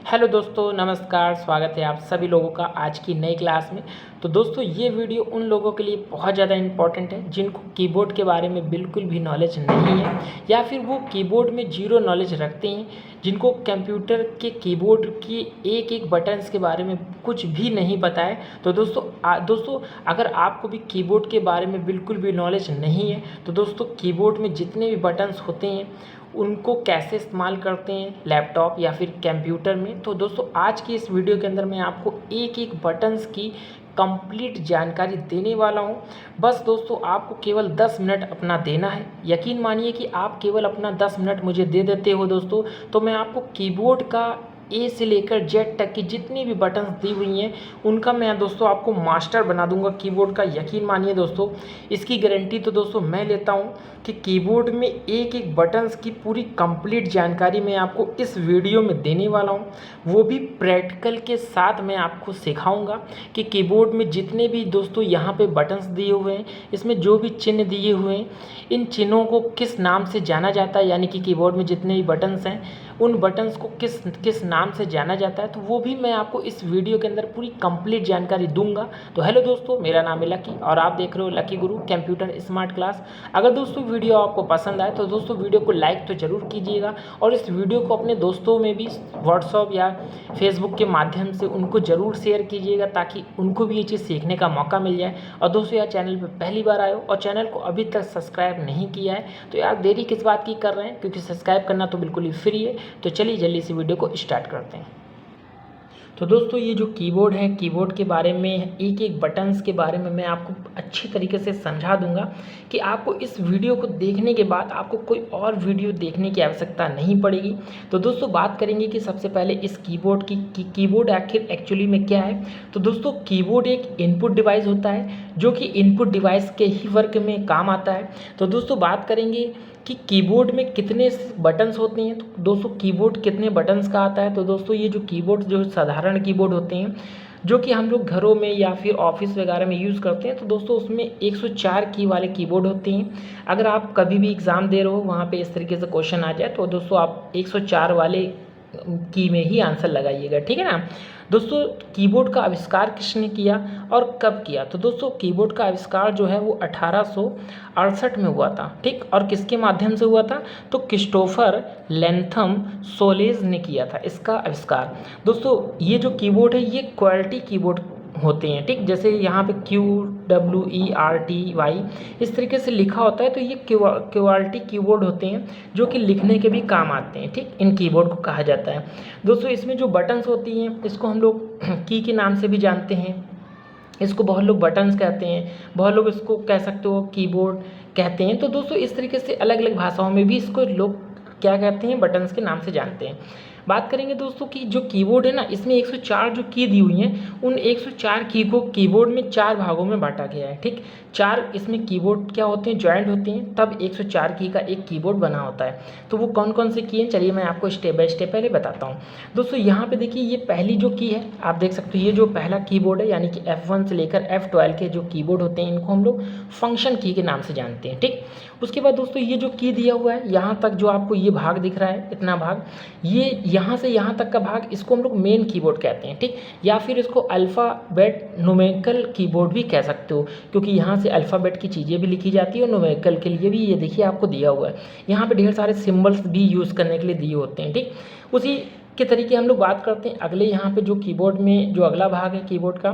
Hello दोस्तों, नमस्कार। स्वागत है आप सभी लोगों का आज की नई क्लास में। तो दोस्तों, ये वीडियो उन लोगों के लिए बहुत ज़्यादा इम्पॉर्टेंट है जिनको कीबोर्ड के बारे में बिल्कुल भी नॉलेज नहीं है या फिर वो कीबोर्ड में ज़ीरो नॉलेज रखते हैं, जिनको कंप्यूटर के कीबोर्ड की एक एक बटन्स के बारे में कुछ भी नहीं पता है। तो दोस्तों अगर आपको भी कीबोर्ड के बारे में बिल्कुल भी नॉलेज नहीं है तो दोस्तों, कीबोर्ड में जितने भी बटन्स होते हैं उनको कैसे इस्तेमाल करते हैं लैपटॉप या फिर कंप्यूटर में, तो दोस्तों आज की इस वीडियो के अंदर मैं आपको एक एक बटन्स की कंप्लीट जानकारी देने वाला हूं। बस दोस्तों, आपको केवल 10 मिनट अपना देना है। यकीन मानिए कि आप केवल अपना 10 मिनट मुझे दे देते हो दोस्तों, तो मैं आपको कीबोर्ड का ए से लेकर जेड तक की जितनी भी बटन्स दी हुई हैं उनका मैं दोस्तों आपको मास्टर बना दूंगा कीबोर्ड का। यकीन मानिए दोस्तों, इसकी गारंटी तो दोस्तों मैं लेता हूं कि कीबोर्ड में एक एक बटन्स की पूरी कंप्लीट जानकारी मैं आपको इस वीडियो में देने वाला हूं। वो भी प्रैक्टिकल के साथ मैं आपको सिखाऊंगा कि कीबोर्ड में जितने भी दोस्तों यहाँ पे बटन्स दिए हुए हैं, इसमें जो भी चिन्ह दिए हुए हैं, इन चिन्हों को किस नाम से जाना जाता है, यानी कि कीबोर्ड में जितने भी बटन्स हैं उन बटन्स को किस किस नाम से जाना जाता है, तो वो भी मैं आपको इस वीडियो के अंदर पूरी कंप्लीट जानकारी दूंगा। तो हेलो दोस्तों, मेरा नाम है लकी और आप देख रहे हो लकी गुरु कंप्यूटर स्मार्ट क्लास। अगर दोस्तों वीडियो आपको पसंद आए तो दोस्तों वीडियो को लाइक तो ज़रूर कीजिएगा और इस वीडियो को अपने दोस्तों में भी व्हाट्सअप या फेसबुक के माध्यम से उनको ज़रूर शेयर कीजिएगा ताकि उनको भी ये चीज़ सीखने का मौका मिल जाए। और दोस्तों, यार चैनल पर पहली बार आए हो और चैनल को अभी तक सब्सक्राइब नहीं किया है तो यार देरी किस बात की कर रहे हैं, क्योंकि सब्सक्राइब करना तो बिल्कुल ही फ्री है। तो चलिए जल्दी से वीडियो को स्टार्ट करते हैं। तो दोस्तों, ये जो कीबोर्ड है, कीबोर्ड के बारे में एक एक बटन्स के बारे में मैं आपको अच्छी तरीके से समझा दूंगा कि आपको इस वीडियो को देखने के बाद आपको कोई और वीडियो देखने की आवश्यकता नहीं पड़ेगी। तो दोस्तों, बात करेंगे कि सबसे पहले इस कीबोर्ड की कीबोर्ड आखिर एक्चुअली में क्या है। तो दोस्तों, कीबोर्ड एक इनपुट डिवाइस होता है जो कि इनपुट डिवाइस के ही वर्क में काम आता है। तो दोस्तों, बात करेंगे कि कीबोर्ड में कितने बटन्स होते हैं। तो दोस्तों, कीबोर्ड कितने बटन्स का आता है, तो दोस्तों ये जो कीबोर्ड जो साधारण कीबोर्ड होते हैं जो कि हम लोग घरों में या फिर ऑफिस वगैरह में यूज़ करते हैं, तो दोस्तों उसमें 104 की वाले कीबोर्ड होते हैं। अगर आप कभी भी एग्ज़ाम दे रहे हो वहाँ पे इस तरीके से क्वेश्चन आ जाए तो दोस्तों आप 104 वाले की में ही आंसर लगाइएगा, ठीक है ना। दोस्तों, कीबोर्ड का आविष्कार किसने किया और कब किया, तो दोस्तों कीबोर्ड का आविष्कार जो है वो 1868 में हुआ था, ठीक। और किसके माध्यम से हुआ था, तो क्रिस्टोफर लैंथम सोलेज ने किया था इसका आविष्कार। दोस्तों, ये जो कीबोर्ड है ये क्वालिटी कीबोर्ड होते हैं, ठीक। जैसे यहाँ पे QWERTY इस तरीके से लिखा होता है, तो ये क्वालिटी कीबोर्ड होते हैं जो कि लिखने के भी काम आते हैं, ठीक। इन कीबोर्ड को कहा जाता है। दोस्तों, इसमें जो बटन्स होती हैं इसको हम लोग की के नाम से भी जानते हैं। इसको बहुत लोग बटन्स कहते हैं, बहुत लोग इसको कह सकते हो कीबोर्ड कहते हैं। तो दोस्तों, इस तरीके से अलग अलग भाषाओं में भी इसको लोग क्या कहते हैं, बटन्स के नाम से जानते हैं। बात करेंगे दोस्तों कि जो कीबोर्ड है ना, इसमें 104 जो की दी हुई हैं उन 104 की को कीबोर्ड में 4 भागों में बांटा गया है, ठीक। 4 इसमें कीबोर्ड क्या होते हैं, जॉइंट होते हैं, तब 104 की का एक कीबोर्ड बना होता है। तो वो कौन कौन से की हैं, चलिए मैं आपको स्टेप बाय स्टेप पहले बताता हूँ। दोस्तों, यहाँ पे देखिए ये पहली जो की है आप देख सकते हो, ये जो पहला कीबोर्ड है यानी कि F1 से लेकर F12 के जो कीबोर्ड होते हैं इनको हम लोग फंक्शन की के नाम से जानते हैं, ठीक। उसके बाद दोस्तों, ये जो की दिया हुआ है यहाँ तक जो आपको ये भाग दिख रहा है, इतना भाग, ये यहाँ से यहाँ तक का भाग, इसको हम लोग मेन कीबोर्ड कहते हैं, ठीक। या फिर इसको अल्फ़ाबेट न्यूमेरिकल कीबोर्ड भी कह सकते हो, क्योंकि यहाँ से अल्फ़ाबेट की चीज़ें भी लिखी जाती है और न्यूमेरिकल के लिए भी ये देखिए आपको दिया हुआ है। यहाँ पे ढेर सारे सिम्बल्स भी यूज़ करने के लिए दिए होते हैं, ठीक। उसी के तरीके हम लोग बात करते हैं अगले यहाँ पे जो कीबोर्ड में जो अगला भाग है कीबोर्ड का,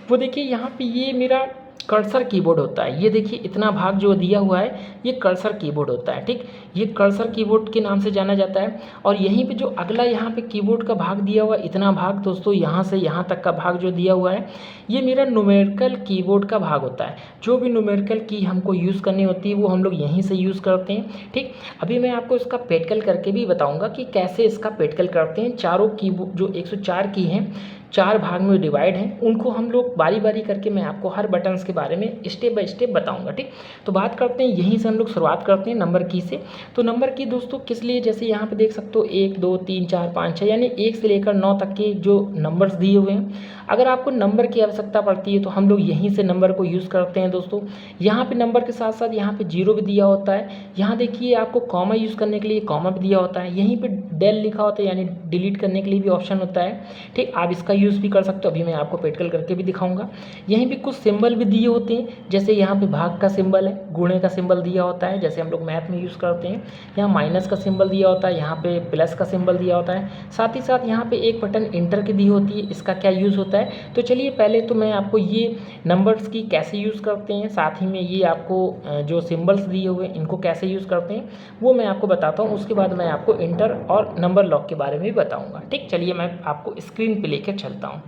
वो देखिए यहाँ पे ये मेरा कर्सर कीबोर्ड होता है। ये देखिए इतना भाग जो दिया हुआ है ये कर्सर कीबोर्ड होता है, ठीक। ये कर्सर कीबोर्ड के नाम से जाना जाता है। और यहीं पे जो अगला यहाँ पे कीबोर्ड का भाग दिया हुआ है, इतना भाग दोस्तों यहाँ से यहाँ तक का भाग जो दिया हुआ है ये मेरा न्यूमेरिकल कीबोर्ड का भाग होता है। जो भी न्यूमेरिकल की हमको यूज़ करनी होती है वो हम लोग यहीं से यूज़ करते हैं, ठीक। अभी मैं आपको इसका प्रैक्टिकल करके भी बताऊँगा कि कैसे इसका प्रैक्टिकल करते हैं। चारों कीबोर्ड जो 104 की हैं 4 भाग में डिवाइड हैं, उनको हम लोग बारी बारी करके मैं आपको हर बटन्स के बारे में स्टेप बाय स्टेप बताऊंगा, ठीक। तो बात करते हैं यहीं से हम लोग शुरुआत करते हैं नंबर की से। तो नंबर की दोस्तों किस लिए, जैसे यहाँ पे देख सकते हो 1 2 3 4 5 6 यानी 1 से लेकर 9 तक के जो नंबर्स दिए हुए हैं। अगर आपको नंबर की आवश्यकता पड़ती है तो हम लोग यहीं से नंबर को यूज़ करते हैं दोस्तों। यहाँ पे नंबर के साथ साथ यहाँ पे 0 भी दिया होता है। यहाँ देखिए आपको कॉमा यूज़ करने के लिए कॉमा भी दिया होता है। यहीं पे डेल लिखा होता है यानी डिलीट करने के लिए भी ऑप्शन होता है, ठीक। आप इसका यूज़ भी कर सकते हो, अभी मैं आपको प्रैक्टिकल करके भी दिखाऊंगा। यहीं पे कुछ सिंबल भी दिए होते हैं, जैसे यहाँ पे भाग का सिंबल है, गुणे का सिंबल दिया होता है जैसे हम लोग मैथ में यूज़ करते हैं, यहाँ माइनस का सिंबल दिया होता है, यहाँ पे प्लस का सिंबल दिया होता है, साथ ही साथ यहाँ पे एक बटन इंटर की दी होती है, इसका क्या यूज़ होता है। तो चलिए पहले तो मैं आपको ये नंबर्स की कैसे यूज़ करते हैं, साथ ही में ये आपको जो सिंबल्स दिए हुए हैं इनको कैसे यूज़ करते हैं वो मैं आपको बताता हूँ। उसके बाद मैं आपको इंटर और नंबर लॉक के बारे में भी बताऊँगा, ठीक। चलिए मैं आपको स्क्रीन पर लेकर चलता हूँ।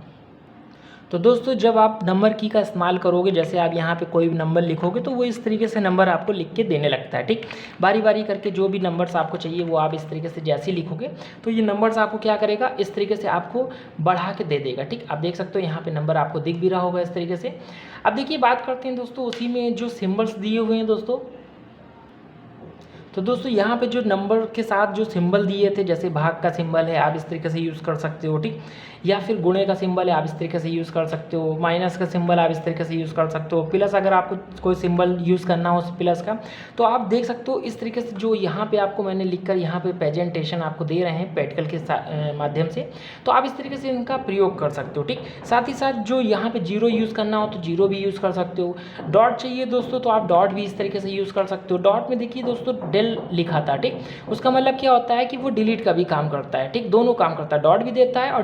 तो दोस्तों जब आप नंबर की का इस्तेमाल करोगे, जैसे आप यहाँ पे कोई भी नंबर लिखोगे तो वो इस तरीके से नंबर आपको लिख के देने लगता है, ठीक। बारी बारी करके जो भी नंबर्स आपको चाहिए वो आप इस तरीके से जैसे ही लिखोगे तो ये नंबर्स आपको क्या करेगा, इस तरीके से आपको बढ़ा के दे देगा, ठीक। आप देख सकते हो यहाँ पे नंबर आपको दिख भी रहा होगा इस तरीके से। अब देखिए बात करते हैं दोस्तों उसी में जो सिम्बल्स दिए हुए हैं दोस्तों। तो दोस्तों यहाँ पे जो नंबर के साथ जो सिंबल दिए थे, जैसे भाग का सिंबल है आप इस तरीके से यूज़ कर सकते हो, ठीक। या फिर गुणे का सिंबल है आप इस तरीके से यूज़ कर सकते हो, माइनस का सिंबल आप इस तरीके से यूज़ कर सकते हो, प्लस अगर आपको कोई सिंबल यूज़ करना हो प्लस का तो आप देख सकते हो इस तरीके से। जो यहाँ पे आपको मैंने लिखकर यहाँ पे प्रेजेंटेशन आपको दे रहे हैं प्रैक्टिकल के माध्यम से, तो आप इस तरीके से इनका प्रयोग कर सकते हो, ठीक। साथ ही साथ जो यहाँ पे जीरो यूज़ करना हो तो जीरो भी यूज़ कर सकते हो। डॉट चाहिए दोस्तों तो आप डॉट भी इस तरीके से यूज़ कर सकते हो। डॉट में देखिए दोस्तों डेल लिखा था, ठीक। उसका मतलब क्या होता है कि वो डिलीट का भी काम करता है, ठीक। दोनों काम करता है, डॉट भी देता है और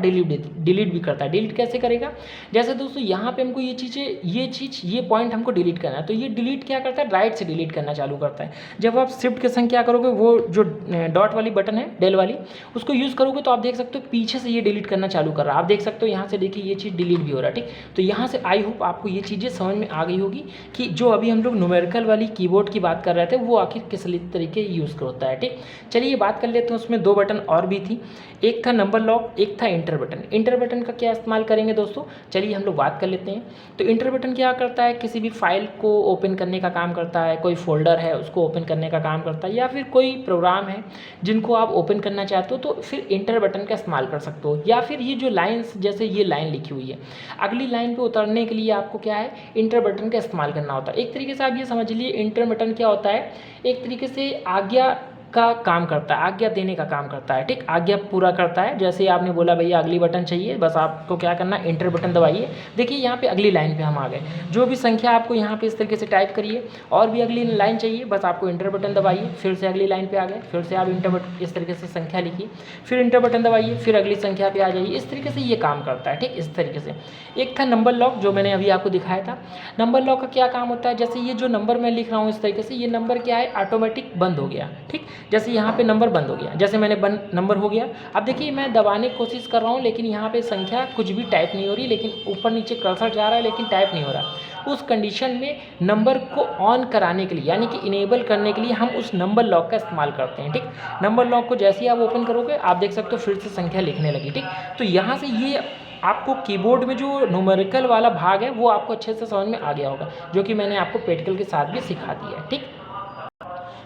डिलीट भी करता है। डिलीट कैसे करेगा, जैसे दोस्तों यहाँ पे हमको ये पॉइंट हमको डिलीट करना है तो ये डिलीट क्या करता है, राइट से डिलीट करना चालू करता है। जब आप शिफ्ट के संग क्या करोगे, वो जो डॉट वाली बटन है डेल वाली उसको यूज़ करोगे तो आप देख सकते हो पीछे से ये डिलीट करना चालू कर रहा है। आप देख सकते हो यहाँ से देखिए ये चीज़ डिलीट भी हो रहा है, ठीक। तो यहाँ से आई होप आपको ये चीज़ें समझ में आ गई होगी कि जो अभी हम लोग न्यूमेरिकल वाली कीबोर्ड की बात कर रहे थे वो आखिर किस तरीके यूज़ होता है, ठीक। चलिए बात कर लेते हैं, उसमें दो बटन और भी थी, एक था नंबर लॉक, एक था इंटर बटन। इंटर बटन का क्या इस्तेमाल करेंगे दोस्तों, चलिए हम लोग बात कर लेते हैं। तो इंटर बटन क्या करता है, किसी भी फाइल को ओपन करने का काम करता है, कोई फोल्डर है उसको ओपन करने का काम करता है, या फिर कोई प्रोग्राम है जिनको आप ओपन करना चाहते हो तो फिर इंटर बटन का इस्तेमाल कर सकते हो। या फिर ये जो लाइन्स, जैसे ये लाइन लिखी हुई है, अगली लाइन पे उतरने के लिए आपको क्या है, इंटर बटन का इस्तेमाल करना होता है। एक तरीके से आप ये समझ लीजिए इंटर बटन क्या होता है, एक तरीके से आज्ञा का काम करता है, आज्ञा देने का काम करता है, ठीक। आज्ञा पूरा करता है। जैसे आपने बोला भैया अगली बटन चाहिए, बस आपको क्या करना है, इंटर बटन दबाइए। देखिए यहाँ पे अगली लाइन पे हम आ गए, जो भी संख्या आपको यहाँ पे इस तरीके से टाइप करिए, और भी अगली लाइन चाहिए बस आपको इंटर बटन दबाइए, फिर से अगली लाइन पे आ गए, फिर से आप इंटर बटन इस तरीके से संख्या लिखिए, फिर इंटर बटन दबाइए, फिर अगली संख्या पे आ जाइए। इस तरीके से ये काम करता है, ठीक। इस तरीके से एक था नंबर लॉक जो मैंने अभी आपको दिखाया था। नंबर लॉक का क्या काम होता है, जैसे ये जो नंबर मैं लिख रहा हूँ इस तरीके से, ये नंबर क्या है, ऑटोमेटिक बंद हो गया, ठीक। जैसे यहाँ पे नंबर बंद हो गया, जैसे मैंने नंबर हो गया। अब देखिए मैं दबाने की कोशिश कर रहा हूँ लेकिन यहाँ पे संख्या कुछ भी टाइप नहीं हो रही, लेकिन ऊपर नीचे कर्सर जा रहा है लेकिन टाइप नहीं हो रहा। उस कंडीशन में नंबर को ऑन कराने के लिए यानी कि इनेबल करने के लिए हम उस नंबर लॉक का इस्तेमाल करते हैं, ठीक। नंबर लॉक को जैसे ही आप ओपन करोगे आप देख सकते हो फिर से संख्या लिखने लगी, ठीक। तो यहाँ से ये आपको कीबोर्ड में जो न्यूमेरिकल वाला भाग है वो आपको अच्छे से समझ में आ गया होगा, जो कि मैंने आपको प्रैक्टिकल के साथ भी सिखा दिया है, ठीक।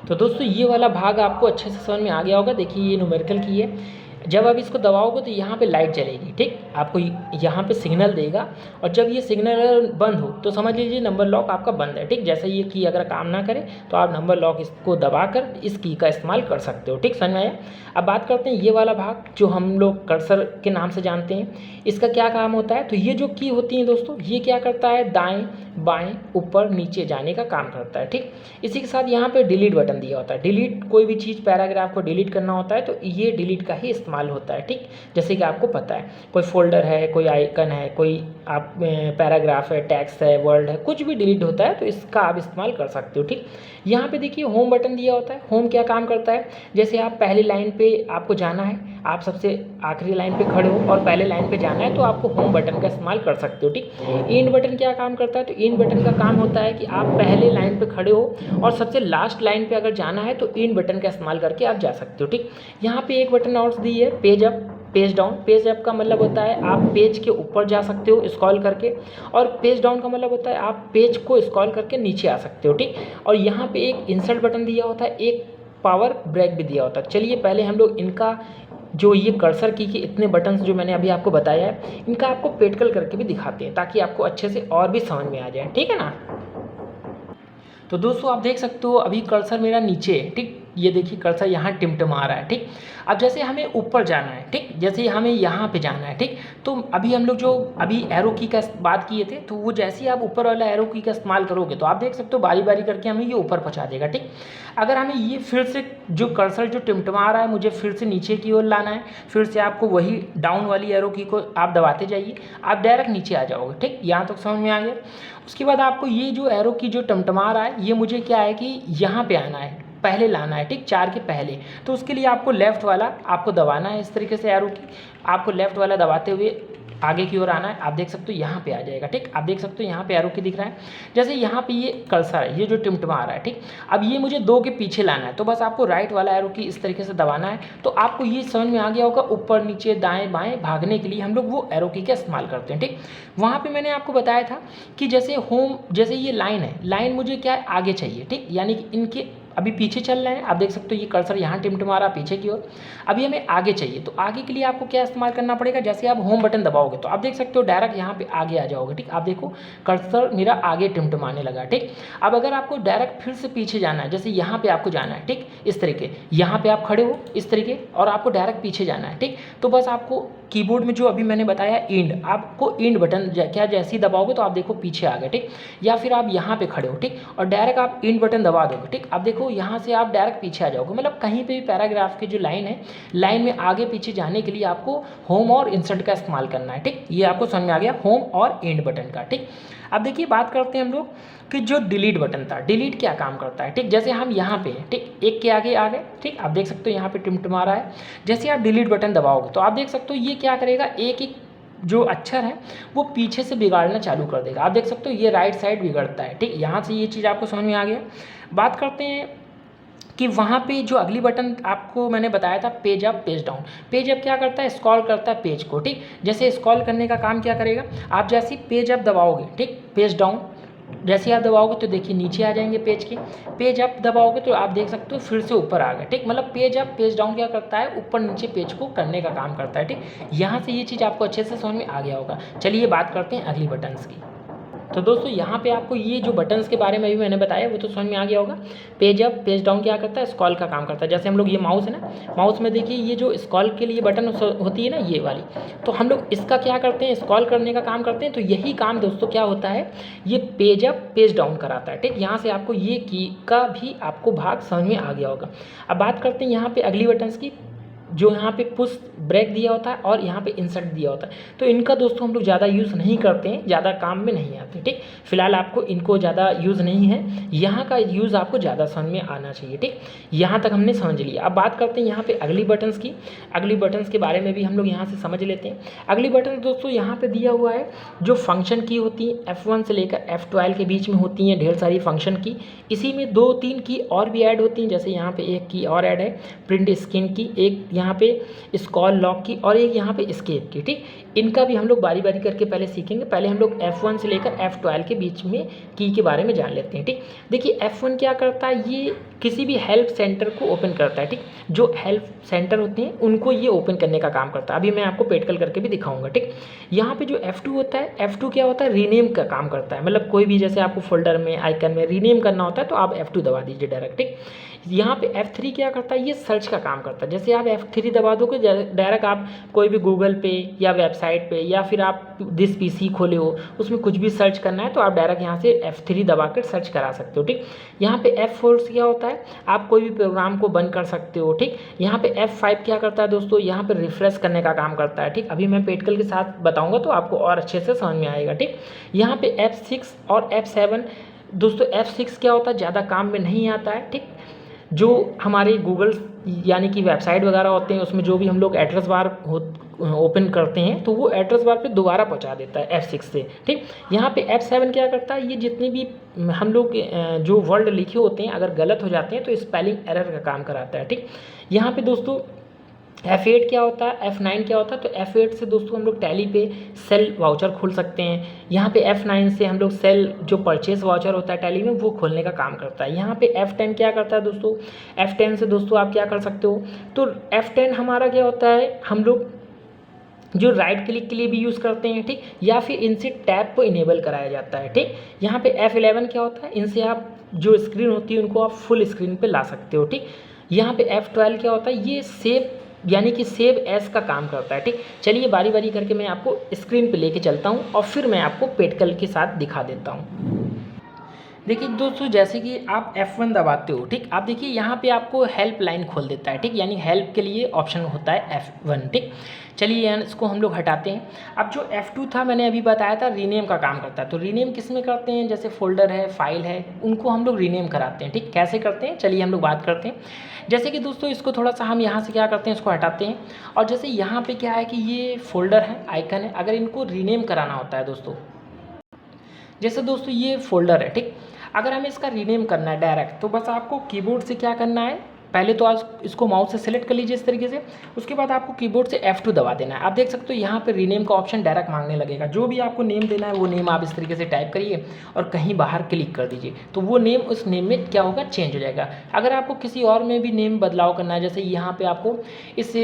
तो दोस्तों ये वाला भाग आपको अच्छे से समझ में आ गया होगा। देखिए ये न्यूमेरिकल की है, जब आप इसको दबाओगे तो यहाँ पे लाइट जलेगी, ठीक। आपको यहाँ पे सिग्नल देगा, और जब ये सिग्नल बंद हो तो समझ लीजिए नंबर लॉक आपका बंद है, ठीक। जैसे ये की अगर काम ना करे तो आप नंबर लॉक इसको दबाकर इस की का इस्तेमाल कर सकते हो, ठीक। समझ में आया। अब बात करते हैं ये वाला भाग जो हम लोग कर्सर के नाम से जानते हैं, इसका क्या काम होता है। तो ये जो की होती है दोस्तों, ये क्या करता है, दाएँ बाएँ ऊपर नीचे जाने का काम करता है, ठीक। इसी के साथ यहाँ पे डिलीट बटन दिया होता है। डिलीट कोई भी चीज़ पैराग्राफ को डिलीट करना होता है तो ये डिलीट का ही इस्तेमाल होता है, ठीक। जैसे कि आपको पता है कोई फोल्डर है, कोई आइकन है, कोई आप पैराग्राफ है, टेक्स्ट है, वर्ड है, कुछ भी डिलीट होता है तो इसका आप इस्तेमाल कर सकते हो, ठीक। यहाँ पे देखिए होम बटन दिया होता है। होम क्या काम करता है, जैसे आप पहली लाइन पे आपको जाना है, आप सबसे आखिरी लाइन पे खड़े हो और पहले लाइन पे जाना है तो आपको होम बटन का इस्तेमाल कर सकते हो, ठीक। एंड बटन क्या काम करता है, तो एंड बटन का काम होता है कि आप पहले लाइन पे खड़े हो और सबसे लास्ट लाइन पे अगर जाना है तो एंड बटन का इस्तेमाल करके आप जा सकते हो, ठीक। यहाँ पे एक बटन और दी है, page up page down. Page up का मतलब होता है आप पेज के ऊपर जा सकते हो स्क्रॉल करके, और पेज डाउन का मतलब होता है आप पेज को स्क्रॉल करके नीचे आ सकते हो, ठीक। और यहाँ पे एक इंसर्ट बटन दिया होता है, एक पावर ब्रेक भी दिया होता है। चलिए पहले हम लोग इनका जो ये कर्सर की के इतने बटन्स जो मैंने अभी आपको बताया है इनका आपको प्रैक्टिकल करके भी दिखाते हैं ताकि आपको अच्छे से और भी समझ में आ जाए, ठीक है ना। तो दोस्तों आप देख सकते हो अभी कर्सर मेरा नीचे है, ठीक। ये देखिए कर्सर यहाँ टिमटिमा रहा है, ठीक। अब जैसे हमें ऊपर जाना है, ठीक, जैसे हमें यहाँ पे जाना है, ठीक। तो अभी हम लोग जो अभी एरो की का बात किए थे, तो वो जैसे ही आप ऊपर वाला एरो की का इस्तेमाल करोगे तो आप देख सकते हो बारी बारी करके हमें ये ऊपर पहुँचा देगा, ठीक। अगर हमें ये फिर से जो कर्सर जो टिमटिमा रहा है मुझे फिर से नीचे की ओर लाना है, फिर से आपको वही डाउन वाली एरो की को आप दबाते जाइए, आप डायरेक्ट नीचे आ जाओगे, ठीक। यहाँ तक समझ में आ गया। उसके बाद आपको ये जो एरो की जो टिमटिमा रहा है ये मुझे क्या है कि यहाँ पे आना है, पहले लाना है, ठीक, 4 के पहले। तो उसके लिए आपको लेफ़्ट वाला आपको दबाना है, इस तरीके से एरो की आपको लेफ़्ट वाला दबाते हुए आगे की ओर आना है। आप देख सकते हो यहाँ पे आ जाएगा, ठीक। आप देख सकते हो यहाँ पे एरो की दिख रहा है, जैसे यहाँ पे ये कर्सर है, ये जो टिमटिमा आ रहा है, ठीक। अब ये मुझे 2 के पीछे लाना है, तो बस आपको राइट वाला एरो की इस तरीके से दबाना है। तो आपको ये समझ में आ गया होगा, ऊपर नीचे दाएँ बाएँ भागने के लिए हम लोग वो एरो की का इस्तेमाल करते हैं, ठीक। वहाँ पर मैंने आपको बताया था कि जैसे होम, जैसे ये लाइन है, लाइन मुझे क्या है आगे चाहिए, ठीक, यानी कि इनके अभी पीछे चल रहे हैं। आप देख सकते हो ये कर्सर यहाँ टिमटिमा रहा पीछे की ओर, अभी हमें आगे चाहिए। तो आगे के लिए आपको क्या इस्तेमाल करना पड़ेगा, जैसे आप होम बटन दबाओगे तो आप देख सकते हो डायरेक्ट यहाँ पे आगे आ जाओगे, ठीक। आप देखो कर्सर मेरा आगे टिमटिमाने लगा, ठीक। अब अगर आपको डायरेक्ट फिर से पीछे जाना है, जैसे यहाँ पे आपको जाना है, ठीक, इस तरीके, यहाँ पे आप खड़े हो इस तरीके और आपको डायरेक्ट पीछे जाना है, ठीक। तो बस आपको कीबोर्ड में जो अभी मैंने बताया इंड, आपको इंड बटन क्या जैसे ही दबाओगे तो आप देखो पीछे आ गए, ठीक। या फिर आप यहाँ पे खड़े हो, ठीक, और डायरेक्ट आप इंड बटन दबा दोगे, ठीक। आप देखो यहाँ से आप डायरेक्ट पीछे आ जाओगे, मतलब कहीं पे भी पैराग्राफ की जो लाइन है, लाइन में आगे पीछे जाने के लिए आपको होम और इंसर्ट का इस्तेमाल करना है, ठीक। ये आपको समझ में आ गया होम और इंड बटन का, ठीक। अब देखिए बात करते हैं हम लोग कि जो डिलीट बटन था, डिलीट क्या काम करता है, ठीक। जैसे हम यहाँ पे हैं, ठीक, एक के आगे आ गए, ठीक। आप देख सकते हो यहाँ पे टिमटिमा रहा है, जैसे आप डिलीट बटन दबाओगे तो आप देख सकते हो ये क्या करेगा, एक एक जो अक्षर है वो पीछे से बिगाड़ना चालू कर देगा। आप देख सकते हो ये राइट साइड बिगड़ता है, ठीक। यहाँ से ये चीज़ आपको समझ में आ गया। बात करते हैं कि वहाँ पे जो अगली बटन आपको मैंने बताया था page up page down. Page up क्या करता है, स्क्रॉल करता है पेज को, ठीक। जैसे स्क्रॉल करने का काम क्या करेगा, आप जैसे ही पेज अप दबाओगे, ठीक, पेज डाउन जैसे आप दबाओगे तो देखिए नीचे आ जाएंगे पेज के, पेज अप दबाओगे तो आप देख सकते हो फिर से ऊपर आ गए, ठीक। मतलब पेज अप पेज डाउन क्या करता है, ऊपर नीचे पेज को करने का काम करता है, ठीक। यहाँ से ये चीज़ आपको अच्छे से समझ में आ गया होगा। चलिए बात करते हैं अगली बटन्स की। तो दोस्तों यहाँ पे आपको ये जो बटन्स के बारे में भी मैंने बताया वो तो समझ में आ गया होगा। पेज अप पेज डाउन क्या करता है, स्क्रॉल का काम करता है। जैसे हम लोग ये माउस है ना, माउस में देखिए ये जो स्क्रॉल के लिए बटन होती है ना ये वाली, तो हम लोग इसका क्या करते हैं, स्क्रॉल करने का काम करते हैं। तो यही काम दोस्तों क्या होता है, ये पेज अप पेज डाउन कराता है, ठीक। यहाँ से आपको ये की का भी आपको भाग समझ में आ गया होगा। अब बात करते हैं यहाँ पे अगली बटन्स की, जो यहाँ पे पुश ब्रेक दिया होता है और यहाँ पे इंसर्ट दिया होता है। तो इनका दोस्तों हम लोग ज़्यादा यूज़ नहीं करते हैं, ज़्यादा काम में नहीं आते, ठीक। फिलहाल आपको इनको ज़्यादा यूज़ नहीं है, यहाँ का यूज़ आपको ज़्यादा समझ में आना चाहिए, ठीक। यहाँ तक हमने समझ लिया। अब बात करते हैं यहाँ पे अगली बटन्स की। अगली बटन्स के बारे में भी हम लोग यहाँ से समझ लेते हैं। अगली बटन दोस्तों यहाँ पे दिया हुआ है जो फंक्शन की होती है, F1 से लेकर F12 के बीच में होती हैं ढेर सारी फंक्शन की। इसी में 2-3 की और भी ऐड होती हैं, जैसे यहाँ पे एक की और ऐड है प्रिंट स्क्रीन की, एक यहाँ पे स्क्रॉल लॉक की और एक यहाँ पे एस्केप की, ठीक। इनका भी हम लोग बारी बारी करके पहले सीखेंगे। पहले हम लोग F1 से लेकर F12 के बीच में की के बारे में जान लेते हैं, ठीक। देखिए F1 क्या करता है, ये किसी भी हेल्प सेंटर को ओपन करता है, ठीक। जो हेल्प सेंटर होते हैं उनको ये ओपन करने का काम करता है। अभी मैं आपको प्रैक्टिकल करके भी दिखाऊंगा, ठीक। यहाँ पे जो F2 होता है, F2 क्या होता है, रीनेम का काम करता है। मतलब कोई भी जैसे आपको फोल्डर में आइकन में रीनेम करना होता है तो आप F2 दबा दीजिए डायरेक्ट, ठीक। यहाँ पे F3 क्या करता है, ये सर्च का काम करता है। जैसे आप F3 दबा दोगे डायरेक्ट आप कोई भी गूगल पे या वेबसाइट पे या फिर आप दिस PC खोले हो उसमें कुछ भी सर्च करना है तो आप डायरेक्ट यहाँ से F3 दबा कर सर्च करा सकते हो, ठीक। यहाँ पे F4 से क्या होता है, आप कोई भी प्रोग्राम को बंद कर सकते हो, ठीक। यहाँ पे F5 क्या करता है दोस्तों, यहाँ पे रिफ्रेश करने का काम करता है, ठीक। अभी मैं प्रैक्टिकल के साथ बताऊँगा तो आपको और अच्छे से समझ में आएगा, ठीक। यहाँ पे F6 और F7 दोस्तों, F6 क्या होता है, ज़्यादा काम में नहीं आता है, ठीक। जो हमारे गूगल यानी कि वेबसाइट वगैरह होते हैं उसमें जो भी हम लोग एड्रेस बार ओपन करते हैं तो वो एड्रेस बार पे दोबारा पहुंचा देता है F6 से, ठीक। यहाँ पे F7 क्या करता है, ये जितने भी हम लोग जो वर्ड लिखे होते हैं अगर गलत हो जाते हैं तो स्पेलिंग एरर का काम कराता है, ठीक। यहाँ पे दोस्तों F8 क्या होता है, F9 क्या होता है, तो F8 से दोस्तों हम लोग टैली पे सेल वाउचर खोल सकते हैं। यहाँ पे F9 से हम लोग सेल जो परचेस वाउचर होता है टैली में वो खोलने का काम करता है। यहाँ पे F10 क्या करता है दोस्तों, F10 से दोस्तों आप क्या कर सकते हो, तो F10 हमारा क्या होता है, हम लोग जो राइट क्लिक के लिए भी यूज़ करते हैं, ठीक, या फिर इनसे टैब को इनेबल कराया जाता है, ठीक। यहाँ पे F11 क्या होता है, इनसे आप जो स्क्रीन होती है उनको आप फुल स्क्रीन पे ला सकते हो, ठीक। यहाँ पे F12 क्या होता है, ये सेव यानी कि सेव एस का काम करता है। ठीक, चलिए बारी बारी करके मैं आपको स्क्रीन पे लेके चलता हूँ और फिर मैं आपको पेटकल के साथ दिखा देता हूँ। देखिए दोस्तों, जैसे कि आप F1 दबाते हो, ठीक, आप देखिए यहाँ पे आपको हेल्प लाइन खोल देता है। ठीक, यानी हेल्प के लिए ऑप्शन होता है F1। ठीक, चलिए इसको हम लोग हटाते हैं। अब जो F2 था मैंने अभी बताया था रीनेम का काम करता है। तो रीनेम किस में करते हैं, जैसे फोल्डर है, फाइल है, उनको हम लोग रीनेम कराते हैं। ठीक, कैसे करते हैं चलिए हम लोग बात करते हैं। जैसे कि दोस्तों इसको थोड़ा सा हम यहाँ से क्या करते हैं, इसको हटाते हैं। और जैसे यहाँ पे क्या है कि ये फोल्डर है, आइकन है, अगर इनको रीनेम कराना होता है दोस्तों, जैसे दोस्तों ये फोल्डर है, ठीक, अगर हमें इसका रीनेम करना है डायरेक्ट, तो बस आपको कीबोर्ड से क्या करना है, पहले तो आज इसको माउस से सिलेक्ट कर लीजिए इस तरीके से। उसके बाद आपको कीबोर्ड से F2 दबा देना है। आप देख सकते हो यहाँ पे रीनेम का ऑप्शन डायरेक्ट मांगने लगेगा। जो भी आपको नेम देना है वो नेम आप इस तरीके से टाइप करिए और कहीं बाहर क्लिक कर दीजिए, तो वो नेम उस नेम में क्या होगा, चेंज हो जाएगा। अगर आपको किसी और में भी नेम बदलाव करना है, जैसे यहाँ पर आपको इस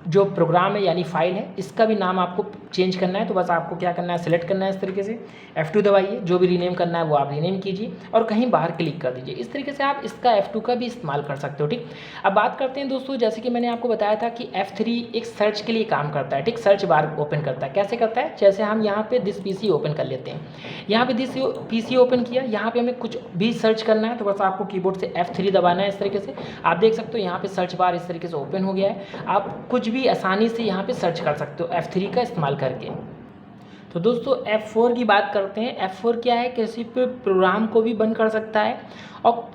जो प्रोग्राम है यानी फाइल है, इसका भी नाम आपको चेंज करना है, तो बस आपको क्या करना है, सेलेक्ट करना है इस तरीके से, F2 दबाइए, जो भी रीनेम करना है वो आप रीनेम कीजिए और कहीं बाहर क्लिक कर दीजिए। इस तरीके से आप इसका F2 का भी इस्तेमाल कर सकते हो। ठीक, अब बात करते हैं दोस्तों, जैसे कि मैंने आपको बताया था कि F3 एक सर्च के लिए काम करता है। ठीक, सर्च बार ओपन करता है। कैसे करता है, जैसे हम यहाँ पे दिस PC ओपन कर लेते हैं, यहाँ पे दिस PC ओपन किया, यहाँ पे हमें कुछ भी सर्च करना है, तो बस आपको कीबोर्ड से F3 दबाना है इस तरीके से। आप देख सकते हो यहाँ पे सर्च बार इस तरीके से ओपन हो गया है। आप कुछ भी आसानी से यहाँ पे सर्च कर सकते हो F3 का इस्तेमाल करके। तो दोस्तों F4 की बात करते हैं। F4 क्या है, किसी पे प्रोग्राम को भी बंद कर सकता है और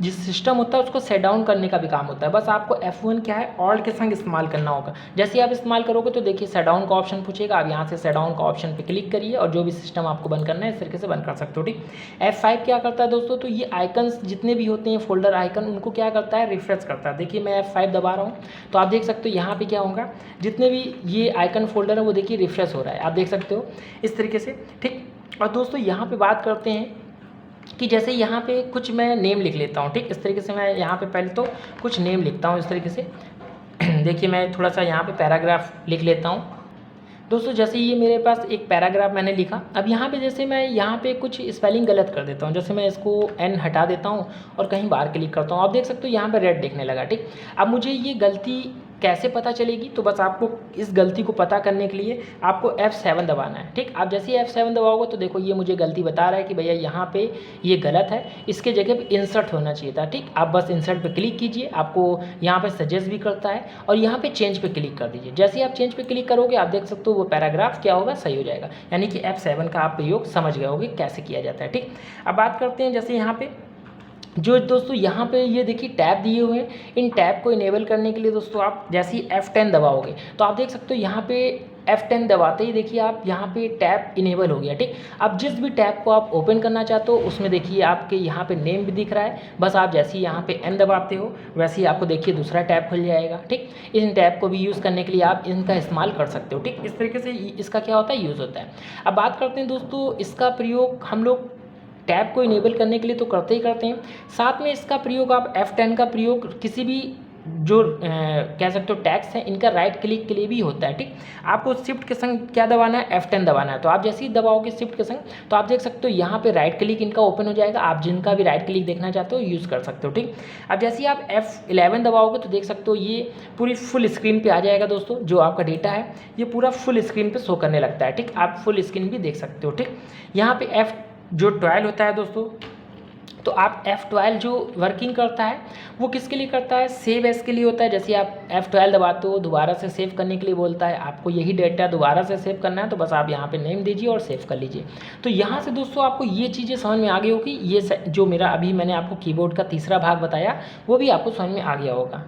जिस सिस्टम होता है उसको सेट डाउन करने का भी काम होता है। बस आपको F1 क्या है, ऑल्ट के संग इस्तेमाल करना होगा। जैसे आप इस्तेमाल करोगे तो देखिए सेट डाउन का ऑप्शन पूछेगा, आप यहाँ से सेट डाउन का ऑप्शन पे क्लिक करिए और जो भी सिस्टम आपको बंद करना है इस तरीके से बंद कर सकते हो। ठीक, F5 क्या करता है दोस्तों, तो ये आइकन्स जितने भी होते हैं फोल्डर आइकन, उनको क्या करता है, रिफ्रेश करता है। देखिए मैं F5 दबा रहा हूँ तो आप देख सकते हो यहाँ पर क्या होगा, जितने भी ये आइकन फोल्डर है वो देखिए रिफ्रेश हो रहा है, आप देख सकते हो इस तरीके से। ठीक, और दोस्तों यहाँ पर बात करते हैं कि जैसे यहाँ पे कुछ मैं नेम लिख लेता हूँ। ठीक, इस तरीके से मैं यहाँ पे पहले तो कुछ नेम लिखता हूँ इस तरीके से। देखिए मैं थोड़ा सा यहाँ पे पैराग्राफ लिख लेता हूँ दोस्तों। जैसे ये मेरे पास एक पैराग्राफ मैंने लिखा, अब यहाँ पे जैसे मैं यहाँ पे कुछ स्पेलिंग गलत कर देता हूँ, जैसे मैं इसको N हटा देता हूँ और कहीं बाहर क्लिक करता हूँ, आप देख सकते हो यहाँ पे रेड दिखने लगा। ठीक, अब मुझे ये गलती कैसे पता चलेगी, तो बस आपको इस गलती को पता करने के लिए आपको F7 दबाना है। ठीक, आप जैसे ही F7 दबाओगे तो देखो ये मुझे गलती बता रहा है कि भैया यहाँ पे ये गलत है, इसके जगह पे इंसर्ट होना चाहिए था। ठीक, आप बस इंसर्ट पे क्लिक कीजिए, आपको यहाँ पे सजेस्ट भी करता है और यहाँ पे चेंज पे क्लिक कर दीजिए। जैसे ही आप चेंज पे क्लिक करोगे आप देख सकते हो वो पैराग्राफ क्या होगा, सही हो जाएगा। यानी कि F7 का आप प्रयोग समझ गए होगे कैसे किया जाता है। ठीक, अब बात करते हैं जैसे यहाँ पे जो दोस्तों यहाँ पे ये देखिए टैब दिए हुए हैं, इन टैब को इनेबल करने के लिए दोस्तों आप जैसे ही F10 दबाओगे तो आप देख सकते हो यहाँ पे F10 दबाते ही देखिए आप यहाँ पे टैब इनेबल हो गया। ठीक, अब जिस भी टैब को आप ओपन करना चाहते हो उसमें देखिए आपके यहाँ पे नेम भी दिख रहा है, बस आप जैसे ही यहाँ पे N दबाते हो वैसे ही आपको देखिए दूसरा टैब खुल जाएगा। ठीक, इन टैब को भी यूज़ करने के लिए आप इनका इस्तेमाल कर सकते हो। ठीक, इस तरीके से इसका क्या होता है, यूज़ होता है। अब बात करते हैं दोस्तों, इसका प्रयोग हम लोग टैब को इनेबल करने के लिए तो करते ही करते हैं, साथ में इसका प्रयोग आप F10 का प्रयोग किसी भी जो कह सकते हो टैग्स हैं इनका राइट क्लिक के लिए भी होता है। ठीक, आपको शिफ्ट के संग क्या दबाना है, F10 दबाना है। तो आप जैसे ही दबाओगे शिफ्ट के संग तो आप देख सकते हो यहाँ पे राइट क्लिक इनका ओपन हो जाएगा, आप जिनका भी राइट क्लिक देखना चाहते हो यूज़ कर सकते हो। ठीक, अब जैसे ही आप F11 दबाओगे तो देख सकते हो ये पूरी फुल स्क्रीन पर आ जाएगा दोस्तों, जो आपका डेटा है ये पूरा फुल स्क्रीन पर शो करने लगता है। ठीक, आप फुल स्क्रीन भी देख सकते हो। ठीक, यहाँ पे जो 12 होता है दोस्तों, तो आप F12 जो वर्किंग करता है वो किसके लिए करता है, सेव एस के लिए होता है। जैसे आप F12 दबाते हो दोबारा से सेव करने के लिए बोलता है, आपको यही डेटा दोबारा से सेव करना है तो बस आप यहाँ पे नेम दीजिए और सेव कर लीजिए। तो यहाँ से दोस्तों आपको ये चीज़ें समझ में आ गई होगी। ये जो मेरा अभी मैंने आपको कीबोर्ड का तीसरा भाग बताया वो भी आपको समझ में आ गया होगा।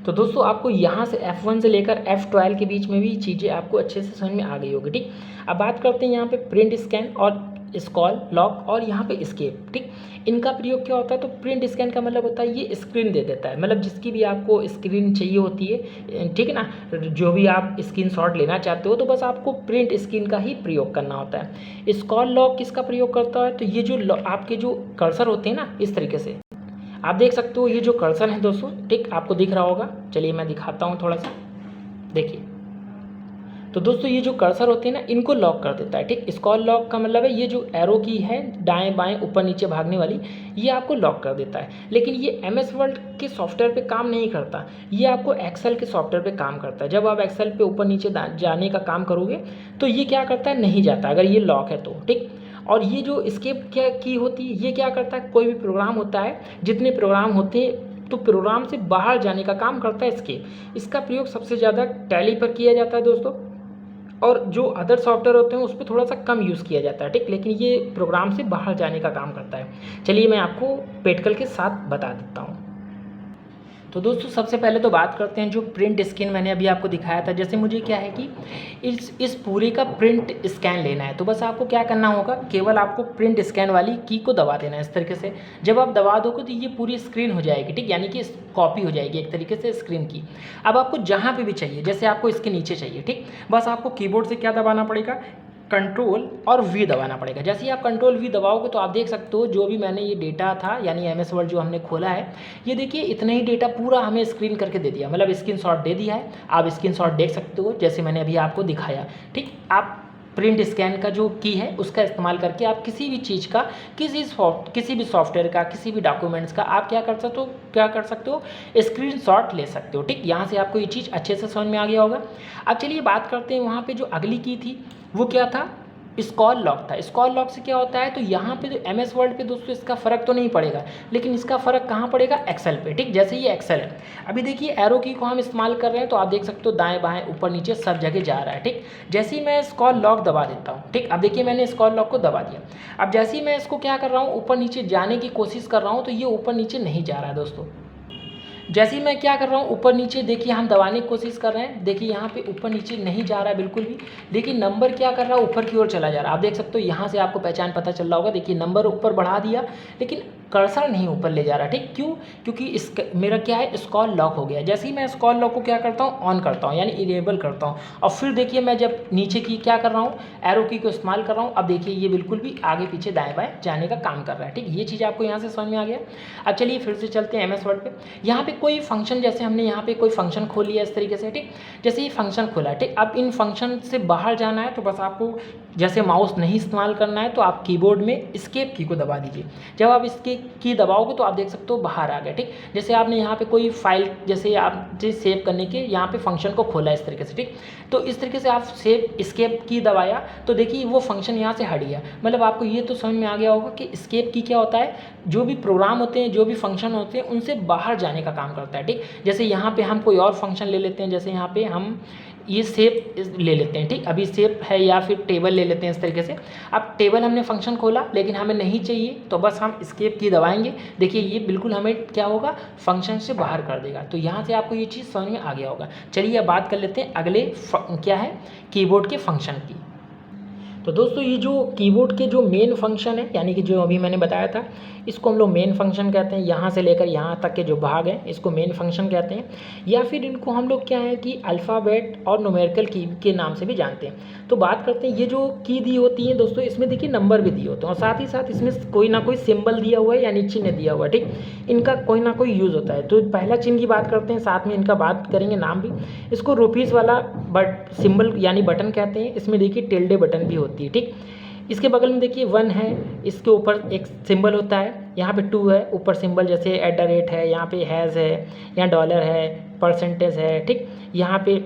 तो दोस्तों आपको यहाँ से F1 से लेकर F12 के बीच में भी चीज़ें आपको अच्छे से समझ में आ गई होगी। ठीक, अब बात करते हैं यहाँ पे प्रिंट स्कैन और स्क्रॉल लॉक और यहाँ पे एस्केप। ठीक, इनका प्रयोग क्या होता है, तो प्रिंट स्कैन का मतलब होता है ये स्क्रीन दे देता है, मतलब जिसकी भी आपको स्क्रीन चाहिए होती है, ठीक है ना, जो भी आप स्क्रीनशॉट लेना चाहते हो तो बस आपको प्रिंट स्क्रीन का ही प्रयोग करना होता है। स्क्रॉल लॉक किसका प्रयोग करता है, तो ये जो आपके जो कर्सर होते हैं ना, इस तरीके से आप देख सकते हो ये जो कर्सर है दोस्तों, ठीक, आपको दिख रहा होगा, चलिए मैं दिखाता हूँ थोड़ा सा, देखिए। तो दोस्तों ये जो कर्सर होते हैं ना, इनको लॉक कर देता है। ठीक, स्क्रॉल लॉक का मतलब है ये जो एरो की है दाएं बाएं ऊपर नीचे भागने वाली, ये आपको लॉक कर देता है। लेकिन ये MS वर्ड के सॉफ्टवेयर पे काम नहीं करता, ये आपको एक्सेल के सॉफ्टवेयर पे काम करता है। जब आप एक्सेल पे ऊपर नीचे जाने का काम करोगे तो ये क्या करता है, नहीं जाता अगर ये लॉक है तो। ठीक, और ये जो एस्केप क्या की होती है, ये क्या करता है, कोई भी प्रोग्राम होता है, जितने प्रोग्राम होते हैं तो प्रोग्राम से बाहर जाने का काम करता है एस्केप। इसका प्रयोग सबसे ज़्यादा टैली पर किया जाता है दोस्तों, और जो अदर सॉफ्टवेयर होते हैं उस पर थोड़ा सा कम यूज़ किया जाता है। ठीक, लेकिन ये प्रोग्राम से बाहर जाने का काम करता है। चलिए मैं आपको प्रैक्टिकल के साथ बता देता हूँ। तो दोस्तों सबसे पहले तो बात करते हैं जो प्रिंट स्कैन मैंने अभी आपको दिखाया था। जैसे मुझे क्या है कि इस पूरे का प्रिंट स्कैन लेना है, तो बस आपको क्या करना होगा, केवल आपको प्रिंट स्कैन वाली की को दबा देना है इस तरीके से। जब आप दबा दोगे तो ये पूरी स्क्रीन हो जाएगी। ठीक, यानी कि कॉपी हो जाएगी एक तरीके से स्क्रीन की। अब आपको जहाँ पे भी चाहिए, जैसे आपको इसके नीचे चाहिए, ठीक, बस आपको कीबोर्ड से क्या दबाना पड़ेगा, कंट्रोल और वी दबाना पड़ेगा। जैसे ही आप कंट्रोल वी दबाओगे तो आप देख सकते हो जो भी मैंने ये डेटा था यानी MS वर्ड जो हमने खोला है, ये देखिए इतना ही डेटा पूरा हमें स्क्रीन करके दे दिया, मतलब स्क्रीनशॉट दे दिया है। आप स्क्रीनशॉट देख सकते हो जैसे मैंने अभी आपको दिखाया। ठीक, आप प्रिंट स्कैन का जो की है उसका इस्तेमाल करके आप किसी भी चीज़ का, किसी भी सॉफ्टवेयर का, किसी भी डॉक्यूमेंट्स का आप क्या कर सकते हो, स्क्रीनशॉट ले सकते हो। ठीक, यहाँ से आपको ये चीज़ अच्छे से समझ में आ गया होगा। अब चलिए बात करते हैं वहाँ पे जो अगली की थी वो क्या था, स्क्रॉल लॉक था। स्क्रॉल लॉक से क्या होता है, तो यहाँ पे जो MS वर्ड पे दोस्तों इसका फ़र्क तो नहीं पड़ेगा, लेकिन इसका फ़र्क कहाँ पड़ेगा, एक्सेल पे। ठीक, जैसे ये एक्सेल है, अभी देखिए एरो की को हम इस्तेमाल कर रहे हैं तो आप देख सकते हो दाएं बाएं ऊपर नीचे सब जगह जा रहा है। ठीक, जैसे ही मैं स्क्रॉल लॉक दबा देता हूँ, ठीक, अब देखिए मैंने स्क्रॉल लॉक को दबा दिया। अब जैसे ही मैं इसको क्या कर रहा हूँ, ऊपर नीचे जाने की कोशिश कर रहा हूँ तो ये ऊपर नीचे नहीं जा रहा है दोस्तों। जैसे ही मैं क्या कर रहा हूँ, ऊपर नीचे देखिए हम दबाने की कोशिश कर रहे हैं, देखिए यहाँ पे ऊपर नीचे नहीं जा रहा है बिल्कुल भी, लेकिन नंबर क्या कर रहा है, ऊपर की ओर चला जा रहा है। आप देख सकते हो यहाँ से आपको पहचान पता चल रहा होगा, देखिए नंबर ऊपर बढ़ा दिया लेकिन कर्सर नहीं ऊपर ले जा रहा। ठीक, क्यों, क्योंकि इसका मेरा क्या है, स्क्रॉल लॉक हो गया। जैसे ही मैं स्क्रॉल लॉक को क्या करता हूँ, ऑन करता हूँ यानी इनेबल करता हूँ, और फिर देखिए मैं जब नीचे की क्या कर रहा हूँ, एरो की को इस्तेमाल कर रहा हूँ, अब देखिए ये बिल्कुल भी आगे पीछे दाएं बाएं जाने का काम कर रहा है। ठीक, ये चीज़ आपको यहाँ से समझ में आ गया। अब चलिए फिर से चलते हैं MS वर्ड पे। यहाँ पे कोई फंक्शन, जैसे हमने यहाँ पे कोई फंक्शन खोल लिया इस तरीके से। ठीक, जैसे ये फंक्शन खोला, ठीक, अब इन फंक्शन से बाहर जाना है तो बस आपको जैसे माउस नहीं इस्तेमाल करना है तो आप कीबोर्ड में एस्केप की को दबा दीजिए। जब आप इसकी की दबाओगे तो आप देख सकते हो बाहर आ गया। ठीक, जैसे आपने यहाँ पे कोई फाइल जैसे आप सेव करने के यहाँ पे फंक्शन को खोला इस तरीके से। ठीक, तो इस तरीके से आप सेव एस्केप की दबाया तो देखिए वो फंक्शन यहाँ से हट गया। मतलब आपको ये तो समझ में आ गया होगा कि एस्केप की क्या होता है, जो भी प्रोग्राम होते हैं, जो भी फंक्शन होते हैं उनसे बाहर जाने का काम करता है। ठीक, जैसे यहाँ पे हम कोई और फंक्शन ले लेते हैं, जैसे यहाँ पे हम ये शेप ले लेते हैं। ठीक, अभी शेप है या फिर टेबल ले लेते हैं इस तरीके से। अब टेबल हमने फंक्शन खोला लेकिन हमें नहीं चाहिए तो बस हम एस्केप की दबाएंगे, देखिए ये बिल्कुल हमें क्या होगा, फंक्शन से बाहर कर देगा। तो यहाँ से आपको ये चीज़ समझ में आ गया होगा। चलिए अब बात कर लेते हैं अगले क्या है, कीबोर्ड के फंक्शन की। तो दोस्तों ये जो कीबोर्ड के जो मेन फंक्शन है यानी कि जो अभी मैंने बताया था, इसको हम लोग मेन फंक्शन कहते हैं। यहाँ से लेकर यहाँ तक के जो भाग हैं इसको मेन फंक्शन कहते हैं, या फिर इनको हम लोग क्या है कि अल्फ़ाबेट और न्यूमेरिकल की के नाम से भी जानते हैं। तो बात करते हैं ये जो की दी होती है दोस्तों, इसमें देखिए नंबर भी दिए होते हैं और साथ ही साथ इसमें कोई ना कोई सिंबल दिया हुआ है यानी चिन्ह दिया हुआ है। ठीक, इनका कोई ना कोई यूज़ होता है। तो पहला चिन्ह की बात करते हैं, साथ में इनका बात करेंगे नाम भी। इसको रुपीज़ वाला सिंबल यानी बटन कहते हैं। इसमें देखिए टिल्डे बटन भी होती है। ठीक, इसके बगल में देखिए 1 है, इसके ऊपर एक सिंबल होता है, यहाँ पे 2 है, ऊपर सिंबल जैसे @ है, यहाँ पे हैज़ है, यहाँ डॉलर है, परसेंटेज है। ठीक, यहाँ पे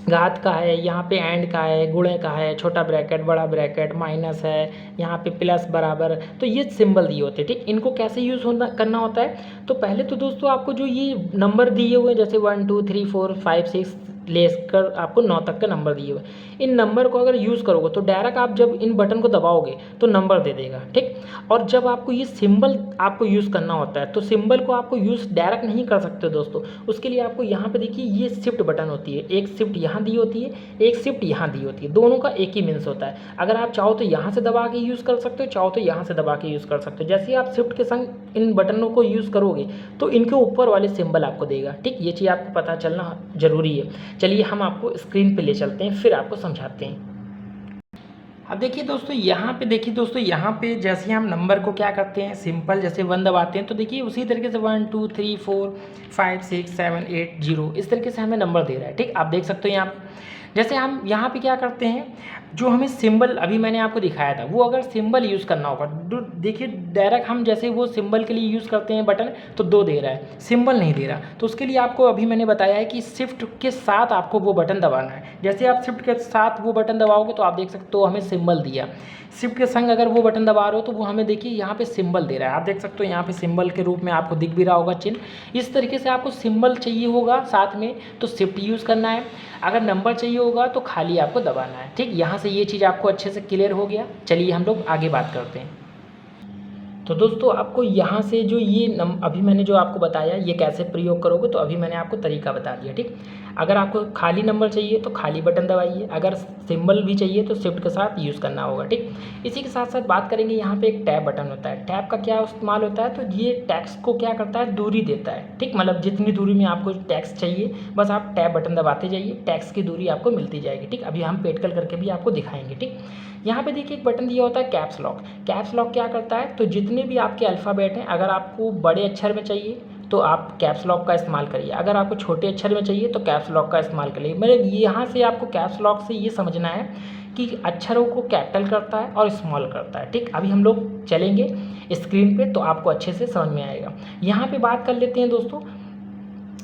घात का है, यहाँ पे एंड का है, गुणे का है, छोटा ब्रैकेट बड़ा ब्रैकेट, माइनस है, यहाँ पे प्लस बराबर। तो ये सिंबल दिए होते हैं। ठीक, इनको कैसे यूज़ करना होता है, तो पहले तो दोस्तों आपको जो ये नंबर दिए हुए हैं जैसे 1 2 3 4 5 6 लेकर आपको 9 तक का नंबर दिए हुए, इन नंबर को अगर यूज़ करोगे तो डायरेक्ट आप जब इन बटन को दबाओगे तो नंबर दे देगा। ठीक, और जब आपको ये सिंबल आपको यूज़ करना होता है तो सिंबल को आपको यूज़ डायरेक्ट नहीं कर सकते दोस्तों। उसके लिए आपको यहाँ पे देखिए ये शिफ्ट बटन होती है, एक शिफ्ट यहाँ दी होती है, एक शिफ्ट यहाँ दी होती है, दोनों का एक ही मीन्स होता है। अगर आप चाहो तो यहाँ से दबा के यूज़ कर सकते हो, चाहो तो यहाँ से दबा के यूज़ कर सकते हो। जैसे ही आप शिफ्ट के संग इन बटनों को यूज़ करोगे तो इनके ऊपर वाले सिंबल आपको देगा। ठीक, ये चीज़ आपको पता चलना ज़रूरी है। चलिए हम आपको स्क्रीन पे ले चलते हैं, फिर आपको समझाते हैं। अब देखिए दोस्तों, यहाँ पे देखिए दोस्तों, यहाँ पे जैसे हम नंबर को क्या करते हैं, सिंपल जैसे 1 दबाते हैं तो देखिए उसी तरीके से 1 2 3 4 5 6 7 8 0 इस तरीके से हमें नंबर दे रहा है। ठीक, आप देख सकते हो यहाँ पे जैसे हम यहाँ पे क्या करते हैं, जो हमें सिंबल अभी मैंने आपको दिखाया था, वो अगर सिंबल यूज़ करना होगा, देखिए डायरेक्ट हम जैसे वो सिंबल के लिए यूज़ करते हैं बटन, तो 2 दे रहा है, सिंबल नहीं दे रहा, तो उसके लिए आपको अभी मैंने बताया है कि शिफ्ट के साथ आपको वो बटन दबाना है। जैसे आप शिफ्ट के साथ वो बटन दबाओगे तो आप देख सकते हो हमें सिंबल दिया। शिफ्ट के संग अगर वो बटन दबा रहे हो तो वो हमें देखिए यहाँ पे सिंबल दे रहा है, आप देख सकते हो यहाँ पे सिंबल के रूप में आपको दिख भी रहा होगा चिन्ह। इस तरीके से आपको सिंबल चाहिए होगा साथ में तो शिफ्ट यूज़ करना है, अगर नंबर चाहिए होगा तो खाली आपको दबाना है। ठीक, यहाँ से ये चीज़ आपको अच्छे से क्लियर हो गया। चलिए हम लोग आगे बात करते हैं। तो दोस्तों आपको यहाँ से जो ये अभी मैंने जो आपको बताया ये कैसे प्रयोग करोगे, तो अभी मैंने आपको तरीका बता दिया। ठीक, अगर आपको खाली नंबर चाहिए तो खाली बटन दबाइए, अगर सिंबल भी चाहिए तो शिफ्ट के साथ यूज़ करना होगा। ठीक, इसी के साथ साथ बात करेंगे, यहाँ पे एक टैब बटन होता है। टैब का क्या इस्तेमाल होता है, तो ये टैक्स को क्या करता है, दूरी देता है। ठीक, मतलब जितनी दूरी में आपको टैक्स चाहिए बस आप टैब बटन दबाते जाइए, टैक्स की दूरी आपको मिलती जाएगी। ठीक, अभी हम पेटकल करके भी आपको दिखाएंगे। ठीक, यहाँ पे देखिए एक बटन दिया होता है कैप्स लॉक। कैप्स लॉक क्या करता है, तो जितने भी आपके अल्फ़ाबेट हैं, अगर आपको बड़े अक्षर में चाहिए तो आप कैप्स लॉक का इस्तेमाल करिए, अगर आपको छोटे अक्षर में चाहिए तो कैप्स लॉक का इस्तेमाल करिए। मतलब यहाँ से आपको कैप्स लॉक से ये समझना है कि अक्षरों को कैपिटल करता है और स्मॉल करता है। ठीक, अभी हम लोग चलेंगे स्क्रीन पे तो आपको अच्छे से समझ में आएगा। यहाँ पे बात कर लेते हैं दोस्तों,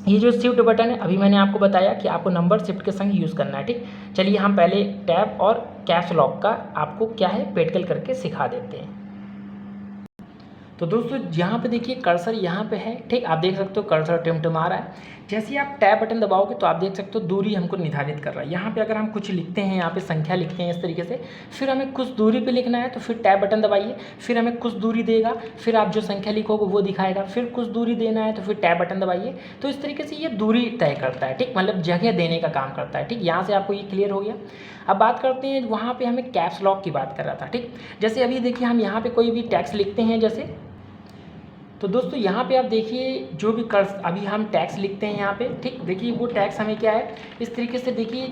ये जो शिफ्ट बटन है अभी मैंने आपको बताया कि आपको नंबर शिफ्ट के संग यूज़ करना है। ठीक, चलिए हम पहले टैब और कैप्स लॉक का आपको क्या है पेटकल करके सिखा देते हैं। तो दोस्तों यहाँ पे देखिए कर्सर यहाँ पे है। ठीक, आप देख सकते हो कर्सर टिमटिमा रहा है। जैसे ही आप टैब बटन दबाओगे तो आप देख सकते हो दूरी हमको निर्धारित कर रहा है। यहाँ पे अगर हम कुछ लिखते हैं, यहाँ पे संख्या लिखते हैं इस तरीके से, फिर हमें कुछ दूरी पे लिखना है तो फिर टैब बटन दबाइए, फिर हमें कुछ दूरी देगा, फिर आप जो संख्या लिखोगे वो दिखाएगा, फिर कुछ दूरी देना है तो फिर टैब बटन दबाइए। तो इस तरीके से ये दूरी तय करता है। ठीक, मतलब जगह देने का काम करता है। ठीक, यहाँ से आपको ये क्लियर हो गया। अब बात करते हैं, वहाँ पर हमें कैप्स लॉक की बात कर रहा था। ठीक, जैसे अभी देखिए हम यहाँ पर कोई भी टैक्स लिखते हैं जैसे, तो दोस्तों यहाँ पे आप देखिए जो भी अभी हम टैक्स लिखते हैं यहाँ पे। ठीक, देखिए वो टैक्स हमें क्या है इस तरीके से देखिए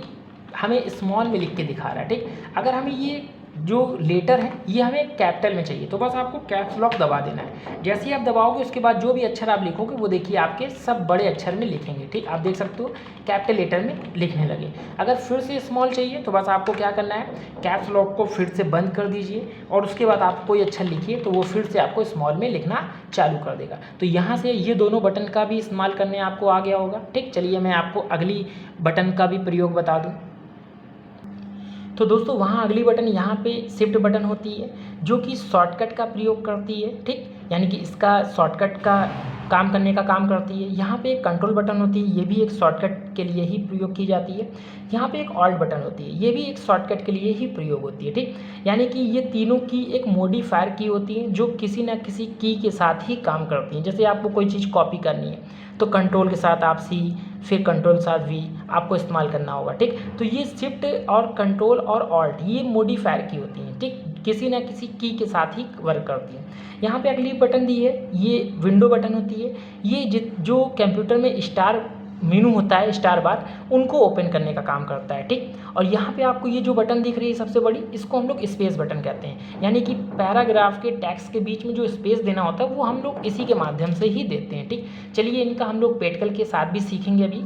हमें स्मॉल में लिख के दिखा रहा है। ठीक, अगर हमें ये जो लेटर है ये हमें कैपिटल में चाहिए तो बस आपको कैप्स लॉक दबा देना है। जैसे ही आप दबाओगे उसके बाद जो भी अक्षर आप लिखोगे वो देखिए आपके सब बड़े अक्षर में लिखेंगे। ठीक, आप देख सकते हो कैपिटल लेटर में लिखने लगे। अगर फिर से स्मॉल चाहिए तो बस आपको क्या करना है, कैप्स लॉक को फिर से बंद कर दीजिए और उसके बाद आप कोई अक्षर लिखिए तो वो फिर से आपको स्मॉल में लिखना चालू कर देगा। तो यहाँ से ये दोनों बटन का भी इस्तेमाल करने आपको आ गया होगा। ठीक, चलिए मैं आपको अगली बटन का भी प्रयोग बता दूँ। तो दोस्तों वहाँ अगली बटन यहाँ पे शिफ्ट बटन होती है जो कि शॉर्टकट का प्रयोग करती है। ठीक, यानी कि इसका शॉर्टकट का काम करने का काम करती है। यहाँ पे एक कंट्रोल बटन होती है, ये भी एक शॉर्टकट के लिए ही प्रयोग की जाती है। यहाँ पे एक ऑल्ट बटन होती है, ये भी एक शॉर्टकट के लिए ही प्रयोग होती है। ठीक, यानी कि ये तीनों की एक मॉडिफायर की होती है जो किसी न किसी की के साथ ही काम करती हैं। जैसे आपको कोई चीज़ कॉपी करनी है तो कंट्रोल के साथ आप सी, फिर कंट्रोल के साथ वी आपको इस्तेमाल करना होगा। ठीक, तो ये शिफ्ट और कंट्रोल और ऑल्ट ये मॉडिफायर की होती हैं। ठीक, किसी ना किसी की के साथ ही वर्क करती हैं। यहाँ पे अगली बटन दी है, ये विंडो बटन होती है। ये जो कंप्यूटर में स्टार मेनू होता है, स्टार बार, उनको ओपन करने का काम करता है। ठीक, और यहाँ पे आपको ये जो बटन दिख रही है सबसे बड़ी, इसको हम लोग स्पेस बटन कहते हैं। यानी कि पैराग्राफ के टेक्स्ट के बीच में जो स्पेस देना होता है वो हम लोग इसी के माध्यम से ही देते हैं। ठीक, चलिए इनका हम लोग पेटकल के साथ भी सीखेंगे। अभी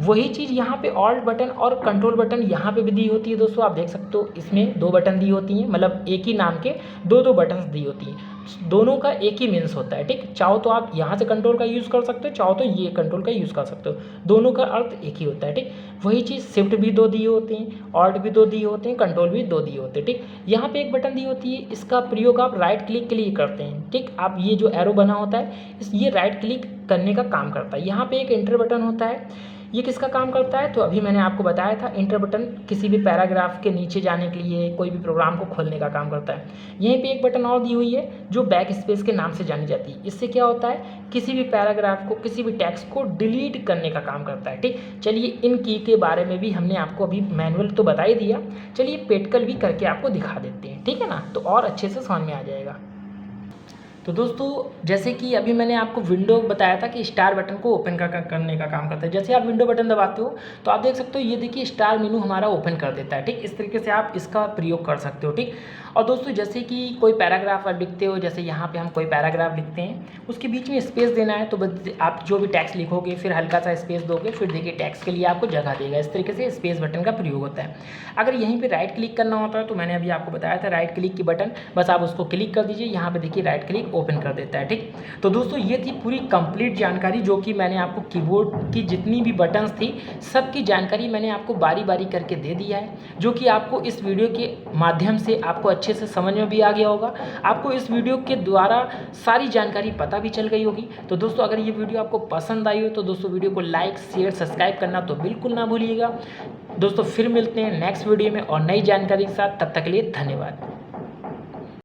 वही चीज़ यहाँ पे ऑल्ट बटन और कंट्रोल बटन यहाँ पे भी दी होती है। दोस्तों आप देख सकते हो इसमें 2 बटन दी होती हैं, मतलब एक ही नाम के 2 बटन्स दी होती हैं, दोनों का एक ही मीन्स होता है। ठीक, चाहो तो आप यहाँ से कंट्रोल का यूज़ कर सकते हो, चाहो तो ये कंट्रोल का यूज़ कर सकते हो, दोनों का अर्थ एक ही होता है। ठीक, वही चीज़ शिफ्ट भी 2 दिए होते हैं, ऑल्ट भी 2 दिए होते हैं, कंट्रोल भी 2 दिए होते हैं। ठीक, यहाँ पे एक बटन दी होती है, इसका प्रयोग आप राइट क्लिक के लिए करते हैं। ठीक, आप ये जो एरो बना होता है ये राइट क्लिक करने का काम करता है। यहाँ पे एक एंटर बटन होता है, ये किसका काम करता है, तो अभी मैंने आपको बताया था एंटर बटन किसी भी पैराग्राफ के नीचे जाने के लिए, कोई भी प्रोग्राम को खोलने का काम करता है। यहीं पे एक बटन और दी हुई है जो बैक स्पेस के नाम से जानी जाती है। इससे क्या होता है, किसी भी पैराग्राफ को, किसी भी टेक्स्ट को डिलीट करने का काम करता है। ठीक, चलिए इन की के बारे में भी हमने आपको अभी मैनुअल तो बता ही दिया, चलिए पेटकल भी करके आपको दिखा देते हैं। ठीक है ना, तो और अच्छे से समझ में आ जाएगा। तो दोस्तों जैसे कि अभी मैंने आपको विंडो बताया था कि स्टार बटन को ओपन करने का काम करता है। जैसे आप विंडो बटन दबाते हो तो आप देख सकते हो ये देखिए स्टार मेनू हमारा ओपन कर देता है। ठीक, इस तरीके से आप इसका प्रयोग कर सकते हो। ठीक, और दोस्तों जैसे कि कोई पैराग्राफ आप लिखते हो, जैसे यहाँ पे हम कोई पैराग्राफ लिखते हैं, उसके बीच में स्पेस देना है, तो बस आप जो भी टैक्स लिखोगे फिर हल्का सा स्पेस दोगे, फिर देखिए टैक्स के लिए आपको जगह देगा। इस तरीके से स्पेस बटन का प्रयोग होता है। अगर यहीं पे राइट क्लिक करना होता है तो मैंने अभी आपको बताया था राइट क्लिक की बटन, बस आप उसको क्लिक कर दीजिए, यहाँ पे देखिए राइट क्लिक ओपन कर देता है। ठीक, तो दोस्तों ये थी पूरी कंप्लीट जानकारी जो कि मैंने आपको कीबोर्ड की जितनी भी बटन्स थी सबकी जानकारी मैंने आपको बारी बारी करके दे दिया है, जो कि आपको इस वीडियो के माध्यम से आपको अच्छे से समझ में भी आ गया होगा। आपको इस वीडियो के द्वारा सारी जानकारी पता भी चल गई होगी। तो दोस्तों अगर ये वीडियो आपको पसंद आई हो तो दोस्तों वीडियो को लाइक शेयर सब्सक्राइब करना तो बिल्कुल ना भूलिएगा। दोस्तों फिर मिलते हैं नेक्स्ट वीडियो में और नई जानकारी के साथ, तब तक के लिए धन्यवाद।